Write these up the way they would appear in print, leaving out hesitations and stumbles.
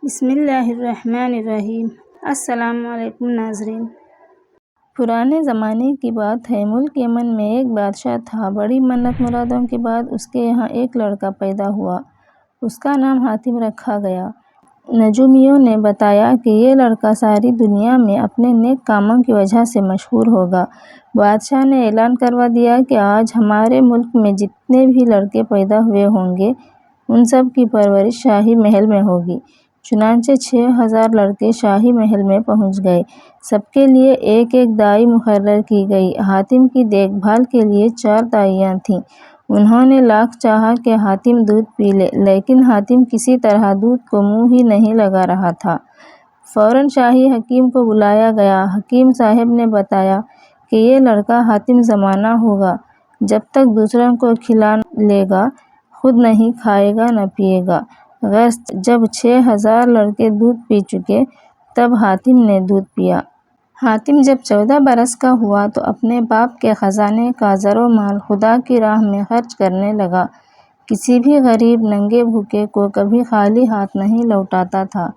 بسم اللہ الرحمن الرحیم۔ السلام علیکم ناظرین۔ پرانے زمانے کی بات ہے، ملک یمن میں ایک بادشاہ تھا۔ بڑی منت مرادوں کے بعد اس کے یہاں ایک لڑکا پیدا ہوا۔ اس کا نام حاتم رکھا گیا۔ نجومیوں نے بتایا کہ یہ لڑکا ساری دنیا میں اپنے نیک کاموں کی وجہ سے مشہور ہوگا۔ بادشاہ نے اعلان کروا دیا کہ آج ہمارے ملک میں جتنے بھی لڑکے پیدا ہوئے ہوں گے ان سب کی پرورش شاہی محل میں ہوگی۔ چنانچہ 6000 لڑکے شاہی محل میں پہنچ گئے۔ سب کے لیے ایک ایک دائی مقرر کی گئی۔ حاتم کی دیکھ بھال کے لیے 4 دائیاں تھیں۔ انہوں نے لاکھ چاہا کہ حاتم دودھ پی لے، لیکن حاتم کسی طرح دودھ کو منہ ہی نہیں لگا رہا تھا۔ فوراً شاہی حکیم کو بلایا گیا۔ حکیم صاحب نے بتایا کہ یہ لڑکا حاتم زمانہ ہوگا، جب تک دوسروں کو کھلا لے گا خود نہیں کھائے گا نہ پیے گا۔ غرض جب 6000 لڑکے دودھ پی چکے تب حاتم نے دودھ پیا۔ حاتم جب 14 برس کا ہوا تو اپنے باپ کے خزانے کا زر و مال خدا کی راہ میں خرچ کرنے لگا۔ کسی بھی غریب ننگے بھوکے کو کبھی خالی ہاتھ نہیں لوٹاتا تھا۔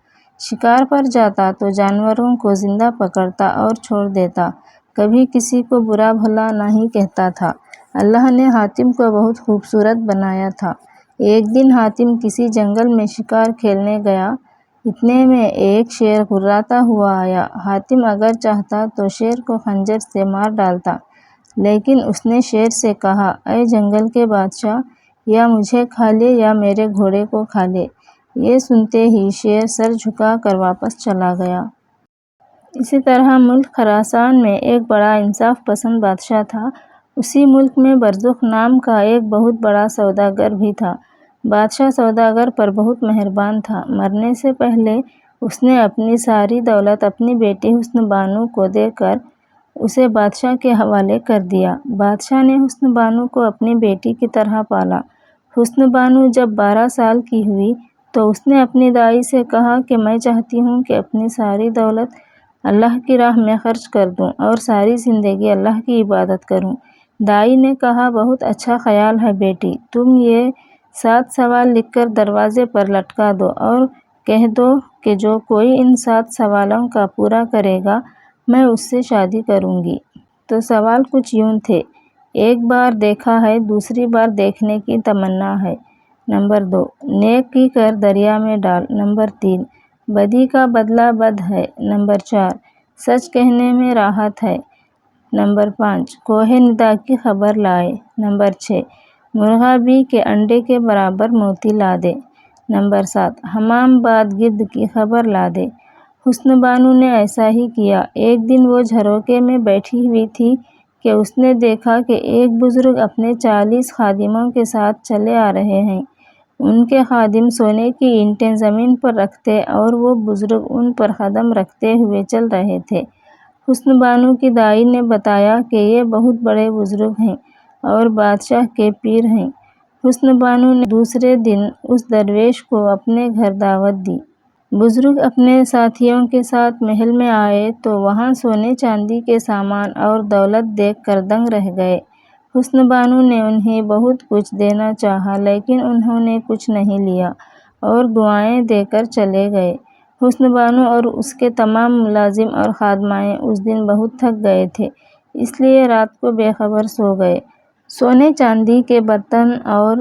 شکار پر جاتا تو جانوروں کو زندہ پکڑتا اور چھوڑ دیتا، کبھی کسی کو برا بھلا نہیں کہتا تھا۔ اللہ نے حاتم کو بہت خوبصورت بنایا تھا۔ ایک دن حاتم کسی جنگل میں شکار کھیلنے گیا، اتنے میں ایک شیر غراتا ہوا آیا۔ حاتم اگر چاہتا تو شیر کو خنجر سے مار ڈالتا، لیکن اس نے شیر سے کہا، اے جنگل کے بادشاہ، یا مجھے کھا لے یا میرے گھوڑے کو کھا لے۔ یہ سنتے ہی شیر سر جھکا کر واپس چلا گیا۔ اسی طرح ملک خراسان میں ایک بڑا انصاف پسند بادشاہ تھا۔ اسی ملک میں برزخ نام کا ایک بہت بڑا سوداگر بھی تھا۔ بادشاہ سوداگر پر بہت مہربان تھا۔ مرنے سے پہلے اس نے اپنی ساری دولت اپنی بیٹی حسن بانو کو دے کر اسے بادشاہ کے حوالے کر دیا۔ بادشاہ نے حسن بانو کو اپنی بیٹی کی طرح پالا۔ حسن بانو جب 12 سال کی ہوئی تو اس نے اپنی دائی سے کہا کہ میں چاہتی ہوں کہ اپنی ساری دولت اللہ کی راہ میں خرچ کر دوں اور ساری زندگی اللہ کی عبادت کروں۔ دائی نے کہا، بہت اچھا خیال ہے بیٹی، تم یہ 7 سوال لکھ کر دروازے پر لٹکا دو اور کہہ دو کہ جو کوئی ان 7 سوالوں کا پورا کرے گا میں اس سے شادی کروں گی۔ تو سوال کچھ یوں تھے: ایک بار دیکھا ہے، دوسری بار دیکھنے کی تمنا ہے۔ نمبر 2، نیکی کر دریا میں ڈال۔ نمبر 3، بدی کا بدلہ بد ہے۔ نمبر 4، سچ کہنے میں راحت ہے۔ نمبر 5، کوہ ندا کی خبر لائے۔ نمبر 6، مرغا بی کے انڈے کے برابر موتی لا دے۔ نمبر 7، حمام باد گرد کی خبر لا دے۔ حسن بانو نے ایسا ہی کیا۔ ایک دن وہ جھروکے میں بیٹھی ہوئی تھی کہ اس نے دیکھا کہ ایک بزرگ اپنے 40 خادموں کے ساتھ چلے آ رہے ہیں۔ ان کے خادم سونے کی اینٹیں زمین پر رکھتے اور وہ بزرگ ان پر قدم رکھتے ہوئے چل رہے تھے۔ حسن بانو کی دائی نے بتایا کہ یہ بہت بڑے بزرگ ہیں اور بادشاہ کے پیر ہیں۔ حسن بانو نے دوسرے دن اس درویش کو اپنے گھر دعوت دی۔ بزرگ اپنے ساتھیوں کے ساتھ محل میں آئے تو وہاں سونے چاندی کے سامان اور دولت دیکھ کر دنگ رہ گئے۔ حسن بانو نے انہیں بہت کچھ دینا چاہا، لیکن انہوں نے کچھ نہیں لیا اور دعائیں دے کر چلے گئے۔ حسن بانو اور اس کے تمام ملازم اور خادمائیں اس دن بہت تھک گئے تھے، اس لیے رات کو بے خبر سو گئے۔ سونے چاندی کے برتن اور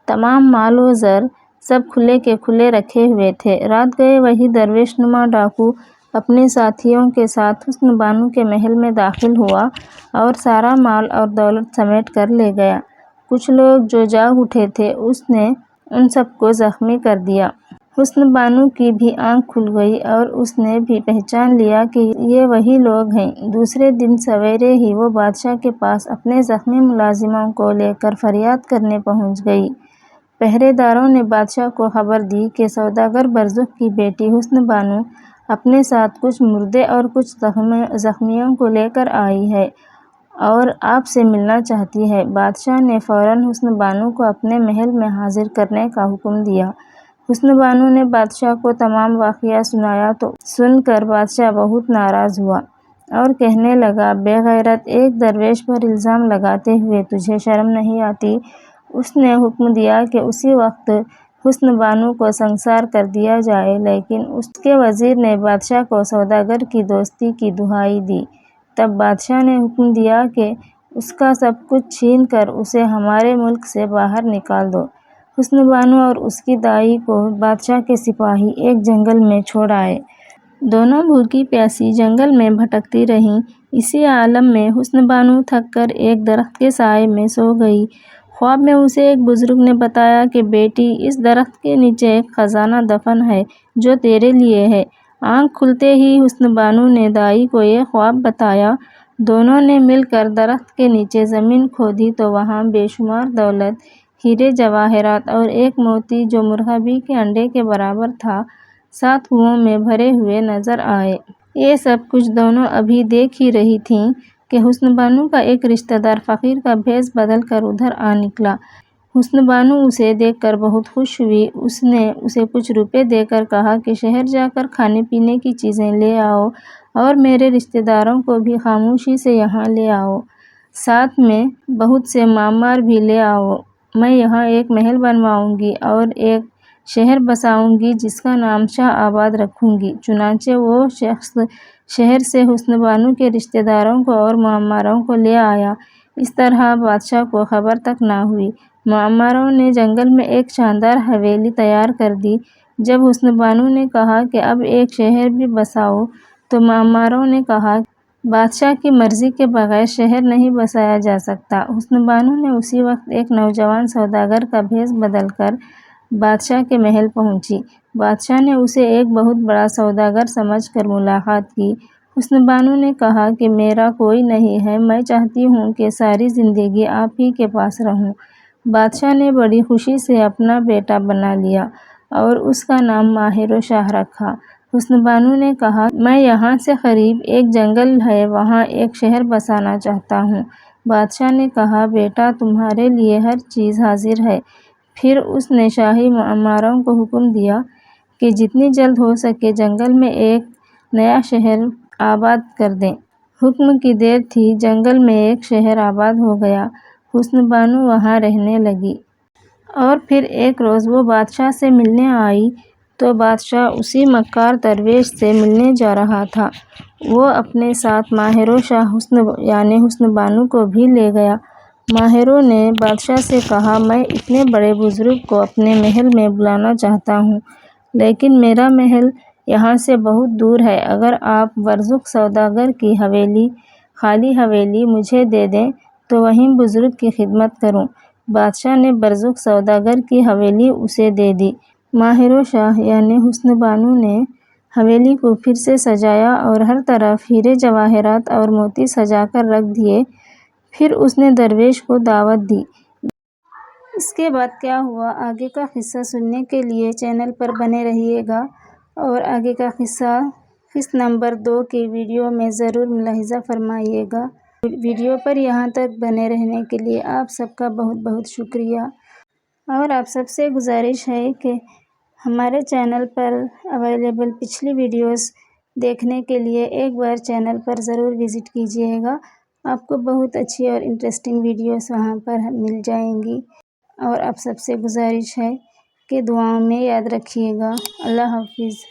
تمام مال و زر سب کھلے کے کھلے رکھے ہوئے تھے۔ رات گئے وہی درویش نما ڈاکو اپنے ساتھیوں کے ساتھ حسن بانو کے محل میں داخل ہوا اور سارا مال اور دولت سمیٹ کر لے گیا۔ کچھ لوگ جو جاگ اٹھے تھے اس نے ان سب کو زخمی کر دیا۔ حسن بانو کی بھی آنکھ کھل گئی اور اس نے بھی پہچان لیا کہ یہ وہی لوگ ہیں۔ دوسرے دن سویرے ہی وہ بادشاہ کے پاس اپنے زخمی ملازموں کو لے کر فریاد کرنے پہنچ گئی۔ پہرے داروں نے بادشاہ کو خبر دی کہ سوداگر برزخ کی بیٹی حسن بانو اپنے ساتھ کچھ مردے اور کچھ زخمیوں کو لے کر آئی ہے اور آپ سے ملنا چاہتی ہے۔ بادشاہ نے فوراً حسن بانو کو اپنے محل میں حاضر کرنے کا حکم دیا۔ حسن بانو نے بادشاہ کو تمام واقعہ سنایا تو سن کر بادشاہ بہت ناراض ہوا اور کہنے لگا، بے غیرت، ایک درویش پر الزام لگاتے ہوئے تجھے شرم نہیں آتی؟ اس نے حکم دیا کہ اسی وقت حسن بانو کو سنسار کر دیا جائے، لیکن اس کے وزیر نے بادشاہ کو سوداگر کی دوستی کی دہائی دی۔ تب بادشاہ نے حکم دیا کہ اس کا سب کچھ چھین کر اسے ہمارے ملک سے باہر نکال دو۔ حسن بانو اور اس کی دائی کو بادشاہ کے سپاہی ایک جنگل میں چھوڑ آئے۔ دونوں بھوکی پیاسی جنگل میں بھٹکتی رہیں۔ اسی عالم میں حسن بانو تھک کر ایک درخت کے سائے میں سو گئی۔ خواب میں اسے ایک بزرگ نے بتایا کہ بیٹی، اس درخت کے نیچے ایک خزانہ دفن ہے جو تیرے لیے ہے۔ آنکھ کھلتے ہی حسن بانو نے دائی کو یہ خواب بتایا۔ دونوں نے مل کر درخت کے نیچے زمین کھودی تو وہاں بے شمار دولت، ہیرے جواہرات اور ایک موتی جو مرغابی کے انڈے کے برابر تھا، 7 کنووں میں بھرے ہوئے نظر آئے۔ یہ سب کچھ دونوں ابھی دیکھ ہی رہی تھیں کہ حسن بانو کا ایک رشتہ دار فقیر کا بھیس بدل کر ادھر آ نکلا۔ حسن بانو اسے دیکھ کر بہت خوش ہوئی۔ اس نے اسے کچھ روپے دے کر کہا کہ شہر جا کر کھانے پینے کی چیزیں لے آؤ اور میرے رشتہ داروں کو بھی خاموشی سے یہاں لے آؤ، ساتھ میں بہت سے معمار بھی لے آؤ۔ میں یہاں ایک محل بنواؤں گی اور ایک شہر بساؤں گی جس کا نام شاہ آباد رکھوں گی۔ چنانچہ وہ شخص شہر سے حسن بانو کے رشتہ داروں کو اور معماروں کو لے آیا۔ اس طرح بادشاہ کو خبر تک نہ ہوئی۔ معماروں نے جنگل میں ایک شاندار حویلی تیار کر دی۔ جب حسن بانو نے کہا کہ اب ایک شہر بھی بساؤ تو معماروں نے کہا بادشاہ کی مرضی کے بغیر شہر نہیں بسایا جا سکتا۔ حسن بانو نے اسی وقت ایک نوجوان سوداگر کا بھیس بدل کر بادشاہ کے محل پہنچی۔ بادشاہ نے اسے ایک بہت بڑا سوداگر سمجھ کر ملاقات کی۔ حسن بانو نے کہا کہ میرا کوئی نہیں ہے، میں چاہتی ہوں کہ ساری زندگی آپ ہی کے پاس رہوں۔ بادشاہ نے بڑی خوشی سے اپنا بیٹا بنا لیا اور اس کا نام ماہر شاہ رکھا۔ حسن بانو نے کہا میں یہاں سے قریب ایک جنگل ہے، وہاں ایک شہر بسانا چاہتا ہوں۔ بادشاہ نے کہا بیٹا، تمہارے لیے ہر چیز حاضر ہے۔ پھر اس نے شاہی معماروں کو حکم دیا کہ جتنی جلد ہو سکے جنگل میں ایک نیا شہر آباد کر دیں۔ حکم کی دیر تھی، جنگل میں ایک شہر آباد ہو گیا۔ حسن بانو وہاں رہنے لگی۔ اور پھر ایک روز وہ بادشاہ سے ملنے آئی تو بادشاہ اسی مکار درویش سے ملنے جا رہا تھا۔ وہ اپنے ساتھ ماہر شاہ حسن بانو کو بھی لے گیا۔ ماہروں نے بادشاہ سے کہا میں اتنے بڑے بزرگ کو اپنے محل میں بلانا چاہتا ہوں، لیکن میرا محل یہاں سے بہت دور ہے۔ اگر آپ برزخ سوداگر کی حویلی، خالی حویلی مجھے دے دیں تو وہیں بزرگ کی خدمت کروں۔ بادشاہ نے برزخ سوداگر کی حویلی اسے دے دی۔ ماہر شاہ حسن بانو نے حویلی کو پھر سے سجایا اور ہر طرف ہیرے جواہرات اور موتی سجا کر رکھ دیے۔ پھر اس نے درویش کو دعوت دی۔ اس کے بعد کیا ہوا، آگے کا قصہ سننے کے لیے چینل پر بنے رہیے گا اور آگے کا قصہ قسط نمبر 2 کی ویڈیو میں ضرور ملاحظہ فرمائیے گا۔ ویڈیو پر یہاں تک بنے رہنے کے لیے آپ سب کا بہت بہت شکریہ، اور آپ سب سے گزارش ہے کہ ہمارے چینل پر اویلیبل پچھلی ویڈیوز دیکھنے کے لیے ایک بار چینل پر ضرور وزٹ کیجیے گا۔ آپ کو بہت اچھی اور انٹرسٹنگ ویڈیوز وہاں پر مل جائیں گی، اور آپ سب سے گزارش ہے کہ دعاؤں میں یاد رکھیے گا۔ اللہ حافظ۔